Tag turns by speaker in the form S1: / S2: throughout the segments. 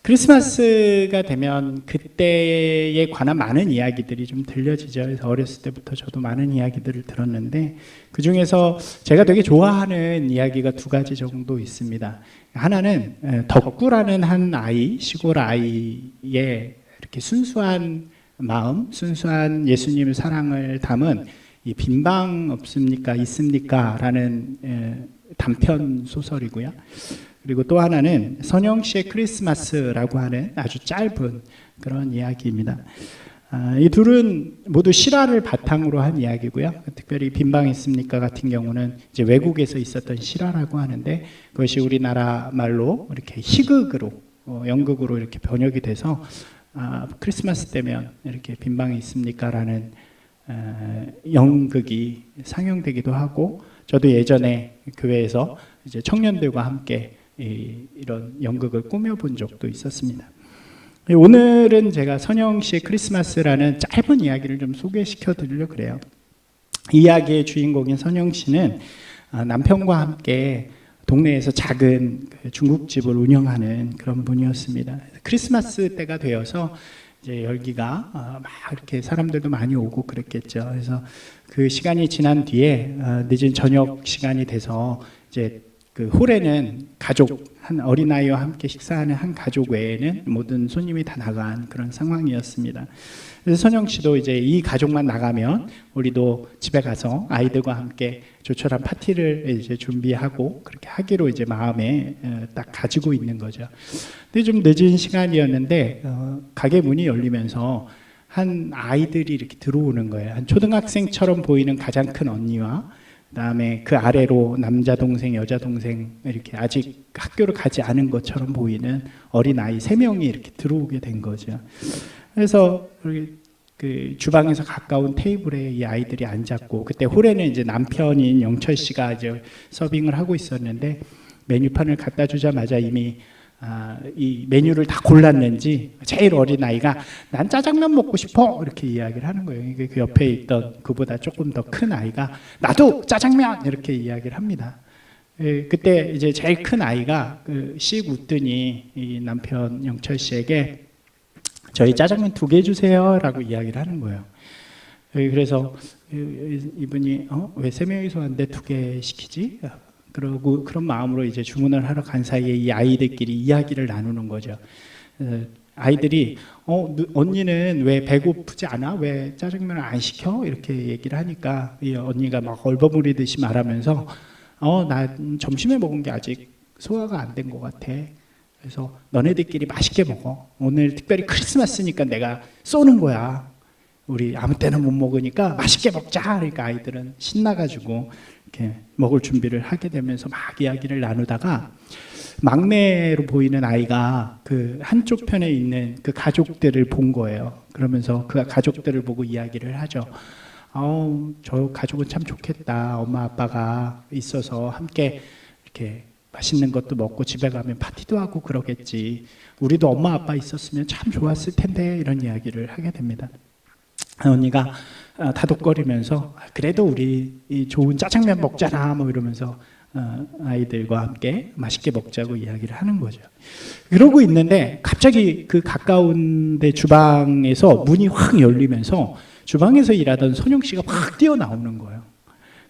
S1: 크리스마스가 되면 그때에 관한 많은 이야기들이 좀 들려지죠. 그래서 어렸을 때부터 저도 많은 이야기들을 들었는데 그 중에서 제가 되게 좋아하는 이야기가 두 가지 정도 있습니다. 하나는 덕구라는 한 아이, 시골 아이의 이렇게 순수한 마음, 순수한 예수님의 사랑을 담은 이 빈방 없습니까? 있습니까? 라는 단편 소설이고요. 그리고 또 하나는 선영 씨의 크리스마스라고 하는 아주 짧은 그런 이야기입니다. 이 둘은 모두 실화를 바탕으로 한 이야기고요. 특별히 빈방 있습니까 같은 경우는 이제 외국에서 있었던 실화라고 하는데 그것이 우리나라 말로 이렇게 희극으로 연극으로 이렇게 번역이 돼서 크리스마스 때면 이렇게 빈방이 있습니까라는 연극이 상영되기도 하고 저도 예전에 교회에서 이제 청년들과 함께 이런 연극을 꾸며본 적도 있었습니다. 오늘은 제가 선영 씨의 크리스마스라는 짧은 이야기를 좀 소개시켜 드리려고 그래요. 이 이야기의 주인공인 선영 씨는 남편과 함께 동네에서 작은 중국집을 운영하는 그런 분이었습니다. 크리스마스 때가 되어서 이제 열기가 막 이렇게 사람들도 많이 오고 그랬겠죠. 그래서 그 시간이 지난 뒤에 늦은 저녁 시간이 돼서 이제 그 홀에는 가족 한 어린아이와 함께 식사하는 한 가족 외에는 모든 손님이 다 나간 그런 상황이었습니다. 그래서 선영 씨도 이제 이 가족만 나가면 우리도 집에 가서 아이들과 함께 조촐한 파티를 이제 준비하고 그렇게 하기로 이제 마음에 딱 가지고 있는 거죠. 근데 좀 늦은 시간이었는데 가게 문이 열리면서 한 아이들이 이렇게 들어오는 거예요. 한 초등학생처럼 보이는 가장 큰 언니와 그다음에 그 아래로 남자 동생, 여자 동생 이렇게 아직 학교를 가지 않은 것처럼 보이는 어린 아이 3명이 이렇게 들어오게 된 거죠. 그래서 그 주방에서 가까운 테이블에 이 아이들이 앉았고 그때 홀에는 이제 남편인 영철 씨가 이제 서빙을 하고 있었는데 메뉴판을 갖다 주자마자 이미 이 메뉴를 다 골랐는지 제일 어린 아이가 난 짜장면 먹고 싶어 이렇게 이야기를 하는 거예요. 그 옆에 있던 그보다 조금 더 큰 아이가 나도 짜장면 이렇게 이야기를 합니다. 그때 이제 제일 큰 아이가 씩 웃더니 이 남편 영철 씨에게 저희 짜장면 2개 주세요라고 이야기를 하는 거예요. 그래서 이분이 왜 3명이서 왔는데 2개 시키지? 그러고 그런 마음으로 이제 주문을 하러 간 사이에 이 아이들끼리 이야기를 나누는 거죠. 아이들이 언니는 왜 배고프지 않아? 왜 짜장면을 안 시켜? 이렇게 얘기를 하니까 이 언니가 막 얼버무리듯이 말하면서 나 점심에 먹은 게 아직 소화가 안 된 것 같아. 그래서 너네들끼리 맛있게 먹어. 오늘 특별히 크리스마스니까 내가 쏘는 거야. 우리 아무 때나 못 먹으니까 맛있게 먹자. 그러니까 아이들은 신나가지고 이렇게 먹을 준비를 하게 되면서 막 이야기를 나누다가 막내로 보이는 아이가 그 한쪽 편에 있는 그 가족들을 본 거예요. 그러면서 그 가족들을 보고 이야기를 하죠. 저 가족은 참 좋겠다. 엄마 아빠가 있어서 함께 이렇게 맛있는 것도 먹고 집에 가면 파티도 하고 그러겠지. 우리도 엄마 아빠 있었으면 참 좋았을 텐데 이런 이야기를 하게 됩니다. 언니가 다독거리면서 그래도 우리 좋은 짜장면 먹잖아 뭐 이러면서 아이들과 함께 맛있게 먹자고 이야기를 하는 거죠. 그러고 있는데 갑자기 그 가까운 데 주방에서 문이 확 열리면서 주방에서 일하던 선영 씨가 확 뛰어나오는 거예요.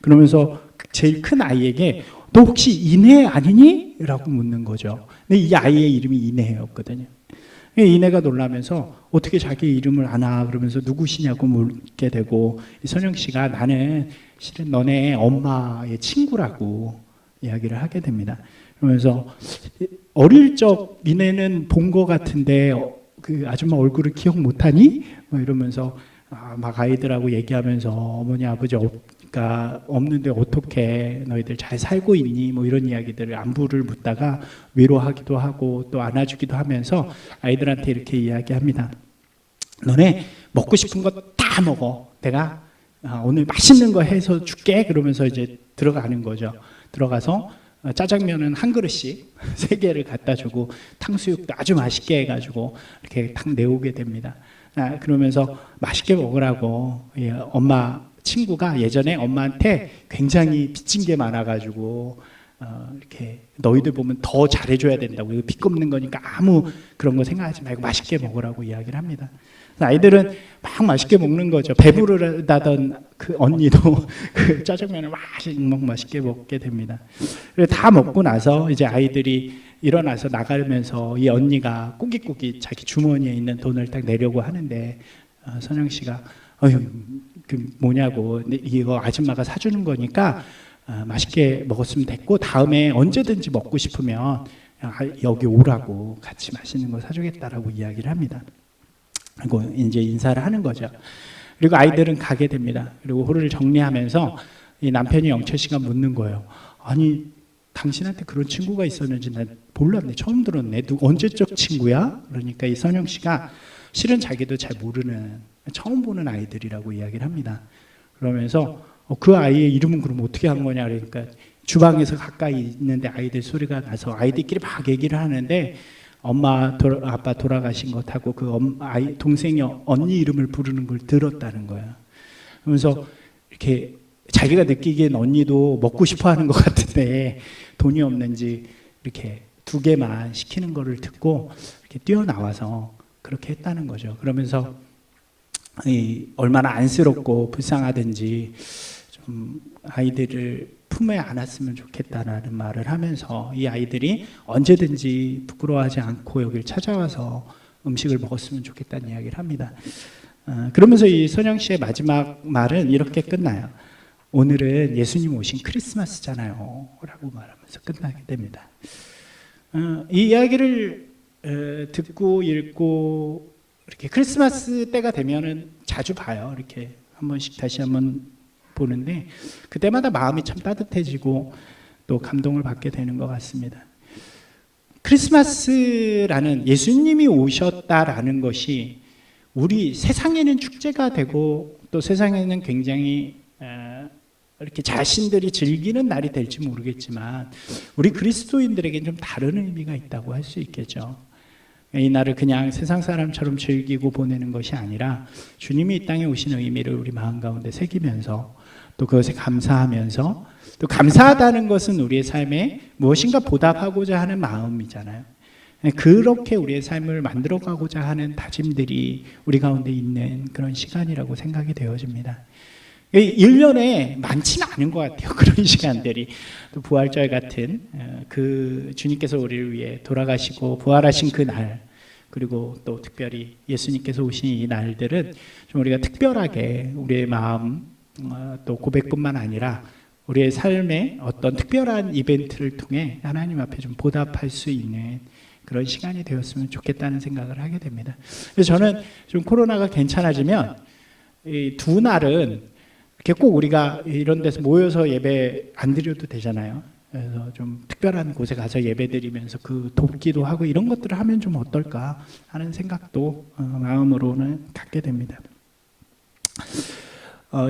S1: 그러면서 제일 큰 아이에게 너 혹시 이내 아니니? 라고 묻는 거죠. 근데 이 아이의 이름이 이내였거든요. 이내가 놀라면서 어떻게 자기 이름을 아나 그러면서 누구시냐고 묻게 되고 선영 씨가 나는 실은 너네 엄마의 친구라고 이야기를 하게 됩니다. 그러면서 어릴 적 니네는 본 거 같은데 그 아줌마 얼굴을 기억 못하니? 뭐 이러면서 막 아이들하고 얘기하면서 어머니 아버지가 없는데 어떻게 너희들 잘 살고 있니? 뭐 이런 이야기들을 안부를 묻다가 위로하기도 하고 또 안아주기도 하면서 아이들한테 이렇게 이야기합니다. 너네 먹고 싶은 거 다 먹어. 내가 오늘 맛있는 거 해서 줄게. 그러면서 이제 들어가는 거죠. 들어가서 짜장면은 한 그릇씩 3개를 갖다 주고 탕수육도 아주 맛있게 해가지고 이렇게 탁 내오게 됩니다. 그러면서 맛있게 먹으라고 엄마 친구가 예전에 엄마한테 굉장히 빚진 게 많아가지고 이렇게 너희들 보면 더 잘해줘야 된다고, 이거 비겁는 거니까 아무 그런 거 생각하지 말고 맛있게 먹으라고 이야기를 합니다. 아이들은 막 맛있게 먹는 거죠. 배부르다던 그 언니도 그 짜장면을 맛있게 먹게 됩니다. 다 먹고 나서 이제 아이들이 일어나서 나가면서 이 언니가 꾸깃꾸깃 자기 주머니에 있는 돈을 딱 내려고 하는데 선영 씨가 그 뭐냐고, 이거 아줌마가 사주는 거니까 맛있게 먹었으면 됐고 다음에 언제든지 먹고 싶으면 여기 오라고 같이 맛있는 거 사주겠다라고 이야기를 합니다. 그리고 이제 인사를 하는 거죠. 그리고 아이들은 가게 됩니다. 그리고 호를 정리하면서 이 남편이 영철 씨가 묻는 거예요. 아니, 당신한테 그런 친구가 있었는지 난 몰랐네. 처음 들었네. 언제적 친구야? 그러니까 이 선영 씨가 실은 자기도 잘 모르는, 처음 보는 아이들이라고 이야기를 합니다. 그러면서 그 아이의 이름은 그럼 어떻게 한 거냐, 그러니까 주방에서 가까이 있는데 아이들 소리가 나서 아이들끼리 막 얘기를 하는데 엄마 아빠 돌아가신 것하고 그 아이 동생이 언니 이름을 부르는 걸 들었다는 거예요. 그러면서 이렇게 자기가 느끼기엔 언니도 먹고 싶어 하는 것 같은데 돈이 없는지 이렇게 2개만 시키는 거를 듣고 이렇게 뛰어나와서 그렇게 했다는 거죠. 그러면서 얼마나 안쓰럽고 불쌍하든지 좀 아이들을 품에 안았으면 좋겠다라는 말을 하면서 이 아이들이 언제든지 부끄러워하지 않고 여기를 찾아와서 음식을 먹었으면 좋겠다는 이야기를 합니다. 그러면서 이 선영 씨의 마지막 말은 이렇게 끝나요. 오늘은 예수님 오신 크리스마스잖아요 라고 말하면서 끝나게 됩니다. 이 이야기를 듣고 읽고 이렇게 크리스마스 때가 되면은 자주 봐요. 이렇게 한 번씩 다시 한번 보는데 그때마다 마음이 참 따뜻해지고 또 감동을 받게 되는 것 같습니다. 크리스마스라는, 예수님이 오셨다라는 것이 우리 세상에는 축제가 되고 또 세상에는 굉장히 이렇게 자신들이 즐기는 날이 될지 모르겠지만 우리 그리스도인들에게는 좀 다른 의미가 있다고 할 수 있겠죠. 이 날을 그냥 세상 사람처럼 즐기고 보내는 것이 아니라 주님이 이 땅에 오신 의미를 우리 마음 가운데 새기면서 또 그것에 감사하면서, 또 감사하다는 것은 우리의 삶에 무엇인가 보답하고자 하는 마음이잖아요. 그렇게 우리의 삶을 만들어가고자 하는 다짐들이 우리 가운데 있는 그런 시간이라고 생각이 되어집니다. 1년에 많지는 않은 것 같아요. 그런 시간들이. 또 부활절 같은 그 주님께서 우리를 위해 돌아가시고 부활하신 그 날, 그리고 또 특별히 예수님께서 오신 이 날들은 좀 우리가 특별하게 우리의 마음, 또 고백뿐만 아니라 우리의 삶의 어떤 특별한 이벤트를 통해 하나님 앞에 좀 보답할 수 있는 그런 시간이 되었으면 좋겠다는 생각을 하게 됩니다. 그래서 저는 좀 코로나가 괜찮아지면 이 2날은 이렇게 꼭 우리가 이런 데서 모여서 예배 안 드려도 되잖아요. 그래서 좀 특별한 곳에 가서 예배 드리면서 그 돕기도 하고 이런 것들을 하면 좀 어떨까 하는 생각도 마음으로는 갖게 됩니다.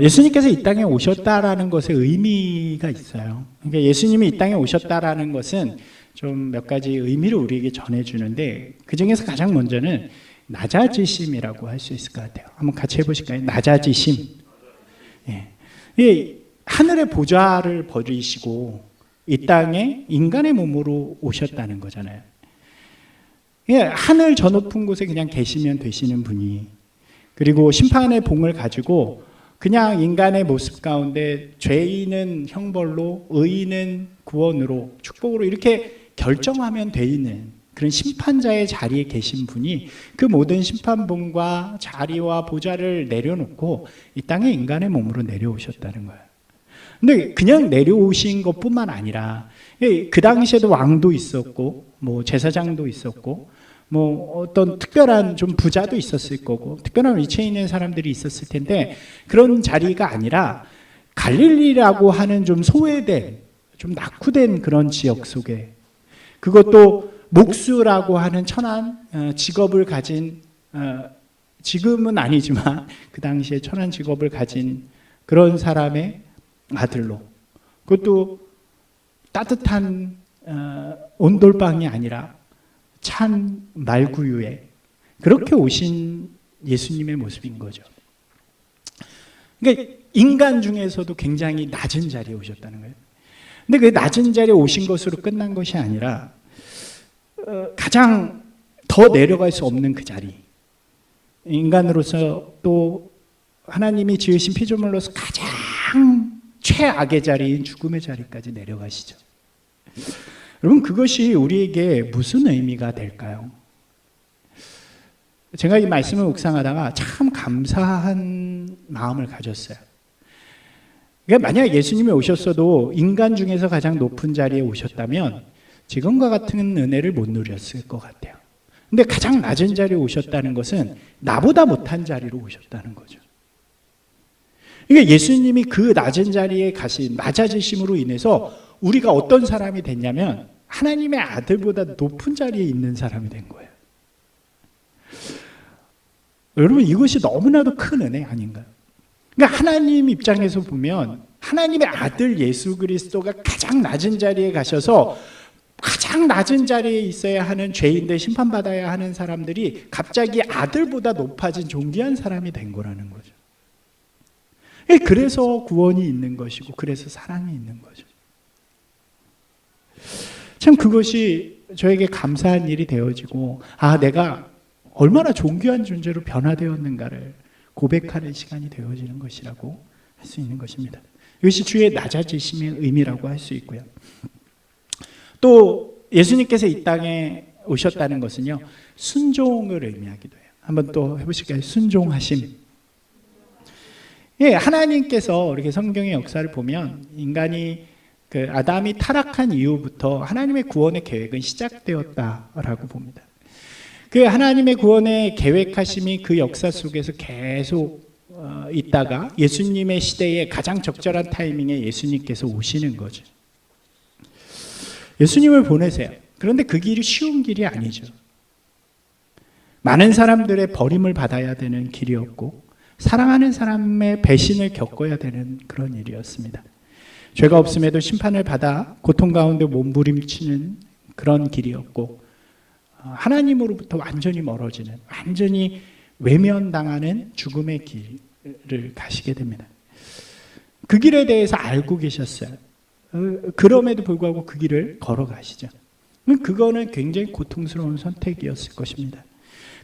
S1: 예수님께서 이 땅에 오셨다라는 것에 의미가 있어요. 그러니까 예수님이 이 땅에 오셨다라는 것은 좀 몇 가지 의미를 우리에게 전해주는데 그 중에서 가장 먼저는 낮아지심이라고 할 수 있을 것 같아요. 한번 같이 해보실까요? 낮아지심. 예. 하늘의 보좌를 버리시고 이 땅에 인간의 몸으로 오셨다는 거잖아요. 예, 하늘 저 높은 곳에 그냥 계시면 되시는 분이, 그리고 심판의 봉을 가지고 그냥 인간의 모습 가운데 죄인은 형벌로, 의인은 구원으로, 축복으로 이렇게 결정하면 되는 그런 심판자의 자리에 계신 분이 그 모든 심판봉과 자리와 보좌를 내려놓고 이 땅에 인간의 몸으로 내려오셨다는 거예요. 근데 그냥 내려오신 것뿐만 아니라 그 당시에도 왕도 있었고 뭐 제사장도 있었고 뭐 어떤 특별한 좀 부자도 있었을 거고 특별한 위치에 있는 사람들이 있었을 텐데 그런 자리가 아니라 갈릴리라고 하는 좀 소외된, 좀 낙후된 그런 지역 속에, 그것도 목수라고 하는 천한 직업을 가진, 지금은 아니지만 그 당시에 천한 직업을 가진 그런 사람의 아들로, 그것도 따뜻한 온돌방이 아니라 찬 말구유에 그렇게 오신 예수님의 모습인 거죠. 그러니까 인간 중에서도 굉장히 낮은 자리에 오셨다는 거예요. 근데 그 낮은 자리에 오신 것으로 끝난 것이 아니라 가장 더 내려갈 수 없는 그 자리, 인간으로서 또 하나님이 지으신 피조물로서 가장 최악의 자리인 죽음의 자리까지 내려가시죠. 여러분, 그것이 우리에게 무슨 의미가 될까요? 제가 이 말씀을 묵상하다가 참 감사한 마음을 가졌어요. 그러니까 만약 예수님이 오셨어도 인간 중에서 가장 높은 자리에 오셨다면 지금과 같은 은혜를 못 누렸을 것 같아요. 근데 가장 낮은 자리에 오셨다는 것은 나보다 못한 자리로 오셨다는 거죠. 그러니까 예수님이 그 낮은 자리에 가신 낮아지심으로 인해서 우리가 어떤 사람이 됐냐면 하나님의 아들보다 높은 자리에 있는 사람이 된 거예요. 여러분, 이것이 너무나도 큰 은혜 아닌가요? 그러니까 하나님 입장에서 보면 하나님의 아들 예수 그리스도가 가장 낮은 자리에 가셔서 가장 낮은 자리에 있어야 하는 죄인들, 심판받아야 하는 사람들이 갑자기 아들보다 높아진 존귀한 사람이 된 거라는 거죠. 그래서 구원이 있는 것이고 그래서 사랑이 있는 거죠. 참 그것이 저에게 감사한 일이 되어지고, 내가 얼마나 존귀한 존재로 변화되었는가를 고백하는 시간이 되어지는 것이라고 할 수 있는 것입니다. 이것이 주의 낮아지심의 의미라고 할 수 있고요. 또 예수님께서 이 땅에 오셨다는 것은요, 순종을 의미하기도 해요. 한번 또 해보실까요? 순종하심. 하나님께서 이렇게 성경의 역사를 보면 인간이 아담이 타락한 이후부터 하나님의 구원의 계획은 시작되었다라고 봅니다. 그 하나님의 구원의 계획하심이 그 역사 속에서 계속 있다가 예수님의 시대에 가장 적절한 타이밍에 예수님께서 오시는 거죠. 예수님을 보내세요. 그런데 그 길이 쉬운 길이 아니죠. 많은 사람들의 버림을 받아야 되는 길이었고 사랑하는 사람의 배신을 겪어야 되는 그런 일이었습니다. 죄가 없음에도 심판을 받아 고통 가운데 몸부림치는 그런 길이었고 하나님으로부터 완전히 멀어지는, 완전히 외면당하는 죽음의 길을 가시게 됩니다. 그 길에 대해서 알고 계셨어요. 그럼에도 불구하고 그 길을 걸어가시죠. 그거는 굉장히 고통스러운 선택이었을 것입니다.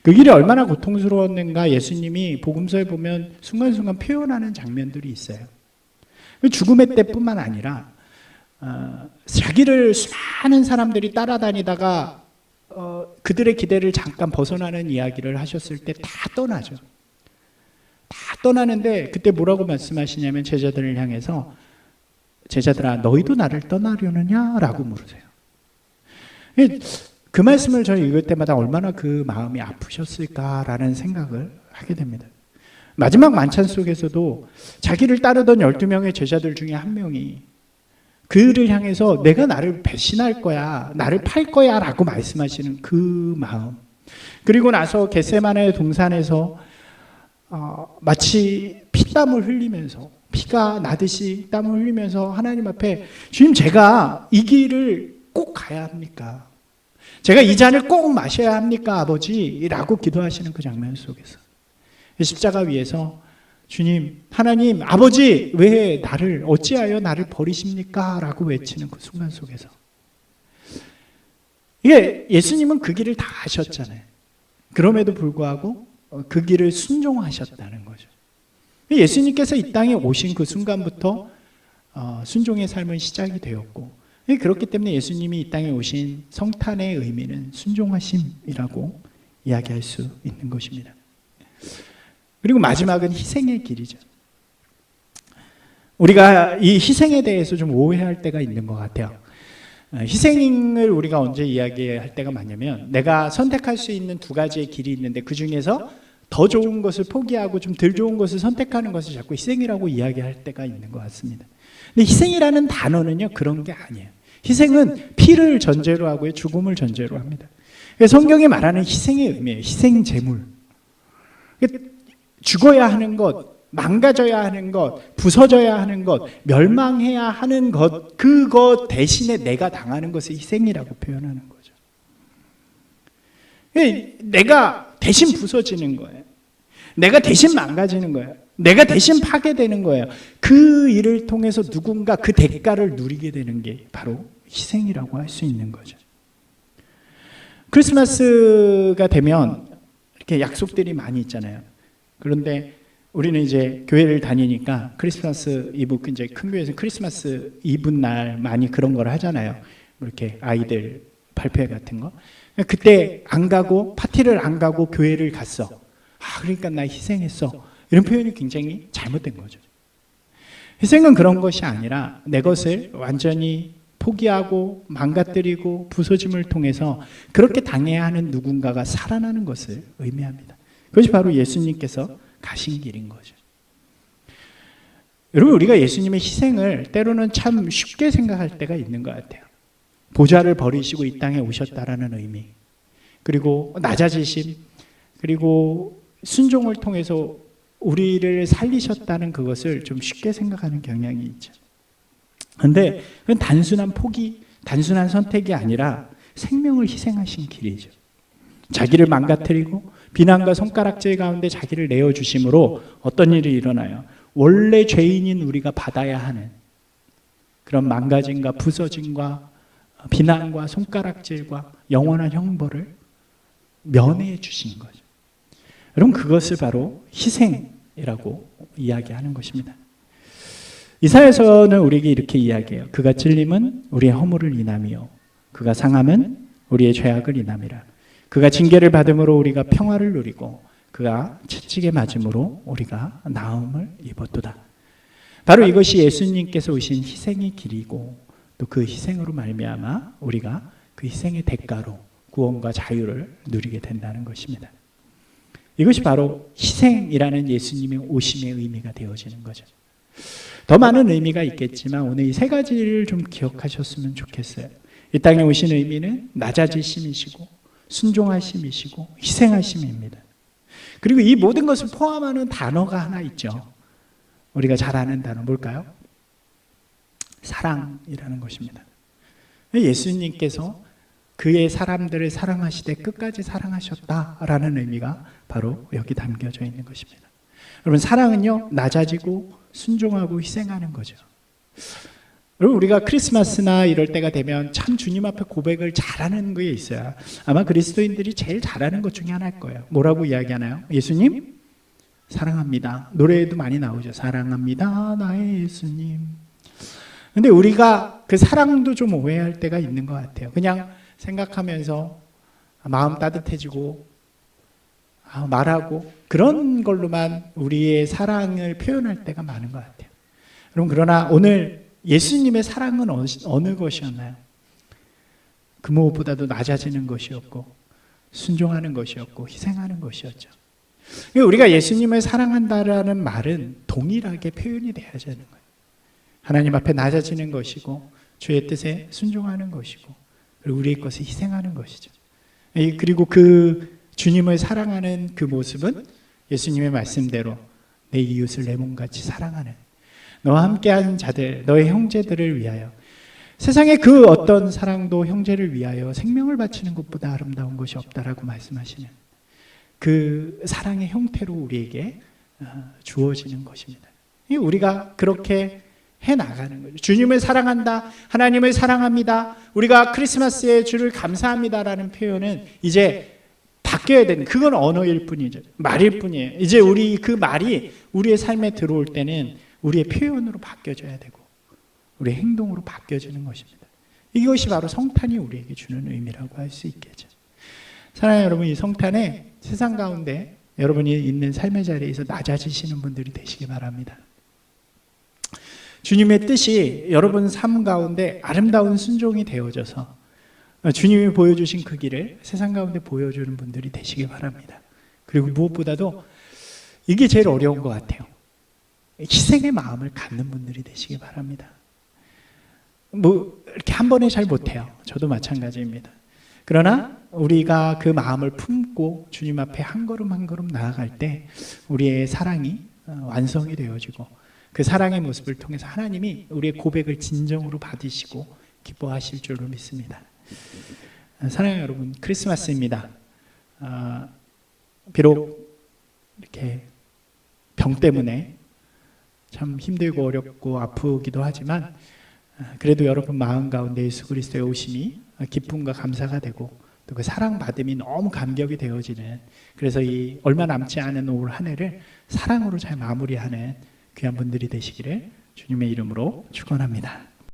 S1: 그 길이 얼마나 고통스러웠는가 예수님이 복음서에 보면 순간순간 표현하는 장면들이 있어요. 죽음의 때뿐만 아니라 자기를 수많은 사람들이 따라다니다가 그들의 기대를 잠깐 벗어나는 이야기를 하셨을 때 다 떠나죠. 다 떠나는데 그때 뭐라고 말씀하시냐면 제자들을 향해서 제자들아 너희도 나를 떠나려느냐? 라고 물으세요. 그 말씀을 저는 읽을 때마다 얼마나 그 마음이 아프셨을까라는 생각을 하게 됩니다. 마지막 만찬 속에서도 자기를 따르던 12명의 제자들 중에 한 명이 그를 향해서 내가 나를 배신할 거야, 나를 팔 거야 라고 말씀하시는 그 마음, 그리고 나서 겟세마네 동산에서 마치 피땀을 흘리면서, 피가 나듯이 땀을 흘리면서 하나님 앞에 주님 제가 이 길을 꼭 가야 합니까? 제가 이 잔을 꼭 마셔야 합니까 아버지? 라고 기도하시는 그 장면 속에서 십자가 위에서 주님, 하나님, 아버지 왜 나를 어찌하여 나를 버리십니까? 라고 외치는 그 순간 속에서 이게 예수님은 그 길을 다 하셨잖아요. 그럼에도 불구하고 그 길을 순종하셨다는 거죠. 예수님께서 이 땅에 오신 그 순간부터 순종의 삶은 시작이 되었고 그렇기 때문에 예수님이 이 땅에 오신 성탄의 의미는 순종하심이라고 이야기할 수 있는 것입니다. 그리고 마지막은 희생의 길이죠. 우리가 이 희생에 대해서 좀 오해할 때가 있는 것 같아요. 희생을 우리가 언제 이야기할 때가 많냐면 내가 선택할 수 있는 두 가지의 길이 있는데 그 중에서 더 좋은 것을 포기하고 좀 덜 좋은 것을 선택하는 것을 자꾸 희생이라고 이야기할 때가 있는 것 같습니다. 근데 희생이라는 단어는요 그런 게 아니에요. 희생은 피를 전제로 하고요 죽음을 전제로 합니다. 성경이 말하는 희생의 의미예요. 희생 제물. 죽어야 하는 것, 망가져야 하는 것, 부서져야 하는 것, 멸망해야 하는 것, 그것 대신에 내가 당하는 것을 희생이라고 표현하는 거죠. 내가 대신 부서지는 거예요. 내가 대신 망가지는 거예요. 내가 대신 파괴되는 거예요. 그 일을 통해서 누군가 그 대가를 누리게 되는 게 바로 희생이라고 할 수 있는 거죠. 크리스마스가 되면 이렇게 약속들이 많이 있잖아요. 그런데 우리는 이제 교회를 다니니까 크리스마스 이브, 이제 큰 교회에서 크리스마스 이브 날 많이 그런 걸 하잖아요. 이렇게 아이들 발표회 같은 거. 그때 안 가고, 파티를 안 가고 교회를 갔어. 그러니까 나 희생했어. 이런 표현이 굉장히 잘못된 거죠. 희생은 그런 것이 아니라 내 것을 완전히 포기하고 망가뜨리고 부서짐을 통해서 그렇게 당해야 하는 누군가가 살아나는 것을 의미합니다. 그것이 바로 예수님께서 가신 길인 거죠. 여러분, 우리가 예수님의 희생을 때로는 참 쉽게 생각할 때가 있는 것 같아요. 보좌를 버리시고 이 땅에 오셨다라는 의미, 그리고 낮아지심, 그리고 순종을 통해서 우리를 살리셨다는 그것을 좀 쉽게 생각하는 경향이 있죠. 그런데 그건 단순한 포기, 단순한 선택이 아니라 생명을 희생하신 길이죠. 자기를 망가뜨리고 비난과 손가락질 가운데 자기를 내어주심으로 어떤 일이 일어나요? 원래 죄인인 우리가 받아야 하는 그런 망가짐과 부서짐과 비난과 손가락질과 영원한 형벌을 면해 주신 거죠. 여러분, 그것을 바로 희생이라고 이야기하는 것입니다. 이사야서는 우리에게 이렇게 이야기해요. 그가 찔림은 우리의 허물을 인함이요 그가 상함은 우리의 죄악을 인함이라. 그가 징계를 받음으로 우리가 평화를 누리고 그가 채찍에 맞음으로 우리가 나음을 입었도다. 바로 이것이 예수님께서 오신 희생의 길이고 또 그 희생으로 말미암아 우리가 그 희생의 대가로 구원과 자유를 누리게 된다는 것입니다. 이것이 바로 희생이라는 예수님의 오심의 의미가 되어지는 거죠. 더 많은 의미가 있겠지만 오늘 이 세 가지를 좀 기억하셨으면 좋겠어요. 이 땅에 오신 의미는 낮아지심이시고 순종하심이시고 희생하심입니다. 그리고 이 모든 것을 포함하는 단어가 하나 있죠. 우리가 잘 아는 단어 뭘까요? 사랑이라는 것입니다. 예수님께서 그의 사람들을 사랑하시되 끝까지 사랑하셨다라는 의미가 바로 여기 담겨져 있는 것입니다. 여러분, 사랑은요, 낮아지고 순종하고 희생하는 거죠. 여러분, 우리가 크리스마스나 이럴 때가 되면 참 주님 앞에 고백을 잘하는 게 있어요. 아마 그리스도인들이 제일 잘하는 것 중에 하나일 거예요. 뭐라고 이야기하나요? 예수님 사랑합니다. 노래에도 많이 나오죠. 사랑합니다 나의 예수님. 근데 우리가 그 사랑도 좀 오해할 때가 있는 것 같아요. 그냥 생각하면서 마음 따뜻해지고 말하고 그런 걸로만 우리의 사랑을 표현할 때가 많은 것 같아요. 여러분, 그러나 오늘 예수님의 사랑은 어느 것이었나요? 그 무엇보다도 낮아지는 것이었고 순종하는 것이었고 희생하는 것이었죠. 우리가 예수님을 사랑한다라는 말은 동일하게 표현이 돼야 되는 거예요. 하나님 앞에 낮아지는 것이고 주의 뜻에 순종하는 것이고 그리고 우리의 것을 희생하는 것이죠. 그리고 그 주님을 사랑하는 그 모습은 예수님의 말씀대로 내 이웃을 내 몸같이 사랑하는 너와 함께하는 자들, 너의 형제들을 위하여 세상에 그 어떤 사랑도 형제를 위하여 생명을 바치는 것보다 아름다운 것이 없다라고 말씀하시는 그 사랑의 형태로 우리에게 주어지는 것입니다. 우리가 그렇게 해나가는 거죠. 주님을 사랑한다, 하나님을 사랑합니다, 우리가 크리스마스에 주를 감사합니다라는 표현은 이제 바뀌어야 되는, 그건 언어일 뿐이죠. 말일 뿐이에요. 이제 우리 그 말이 우리의 삶에 들어올 때는 우리의 표현으로 바뀌어져야 되고 우리의 행동으로 바뀌어지는 것입니다. 이것이 바로 성탄이 우리에게 주는 의미라고 할 수 있겠죠. 사랑하는 여러분, 이 성탄에 세상 가운데 여러분이 있는 삶의 자리에서 낮아지시는 분들이 되시기 바랍니다. 주님의 뜻이 여러분 삶 가운데 아름다운 순종이 되어져서 주님이 보여주신 그 길을 세상 가운데 보여주는 분들이 되시기 바랍니다. 그리고 무엇보다도 이게 제일 어려운 것 같아요. 희생의 마음을 갖는 분들이 되시기 바랍니다. 이렇게 한 번에 잘 못해요. 저도 마찬가지입니다. 그러나 우리가 그 마음을 품고 주님 앞에 한 걸음 한 걸음 나아갈 때 우리의 사랑이 완성이 되어지고 그 사랑의 모습을 통해서 하나님이 우리의 고백을 진정으로 받으시고 기뻐하실 줄로 믿습니다. 사랑하는 여러분, 크리스마스입니다. 비록 이렇게 병 때문에 참 힘들고 어렵고 아프기도 하지만 그래도 여러분 마음 가운데 예수 그리스도의 오심이 기쁨과 감사가 되고 또 그 사랑받음이 너무 감격이 되어지는, 그래서 이 얼마 남지 않은 올 한 해를 사랑으로 잘 마무리하는 귀한 분들이 되시기를 주님의 이름으로 축원합니다.